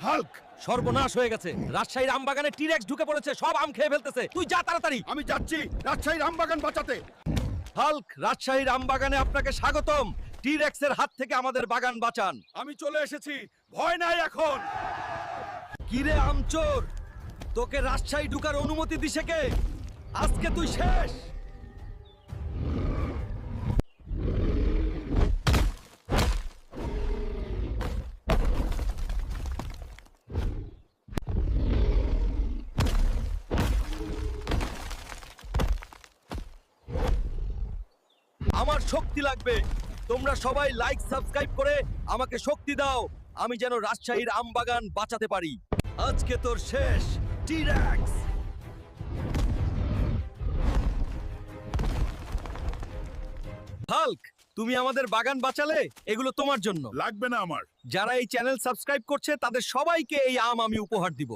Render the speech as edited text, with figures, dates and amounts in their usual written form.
Hulk, সর্বনাশ হয়ে গেছে। রাজশাহীর আম বাগানে টিরেক্স ঢুকে পড়েছে, সব আম খেয়ে ফেলতেছে। তুই যা তাড়াতাড়ি। আমি যাচ্ছি রাজশাহীর আমবাগান বাঁচাতে। হাল্ক, রাজশাহীর আম বাগানে আপনাকে স্বাগতম। টিরেক্সের হাত থেকে আমাদের বাগান বাঁচান। আমি চলে এসেছি, ভয় নাই এখন। কিরে আমচোর, তোকে রাজশাহী ঢুকার অনুমতি দিছে কে? আজকে তুই শেষ। আমার শক্তি লাগবে। তোমরা সবাই লাইক সাবস্ক্রাইব করে আমাকে শক্তি দাও, আমি যেন রাজশাহীর আম বাগান বাঁচাতে পারি। আজকে তোর শেষ, টিরেক্স। হাল্ক, তুমি আমাদের বাগান বাঁচালে, এগুলো তোমার জন্য। লাগবে না আমার। যারা এই চ্যানেল সাবস্ক্রাইব করছে তাদের সবাইকে এই আম আমি উপহার দিব।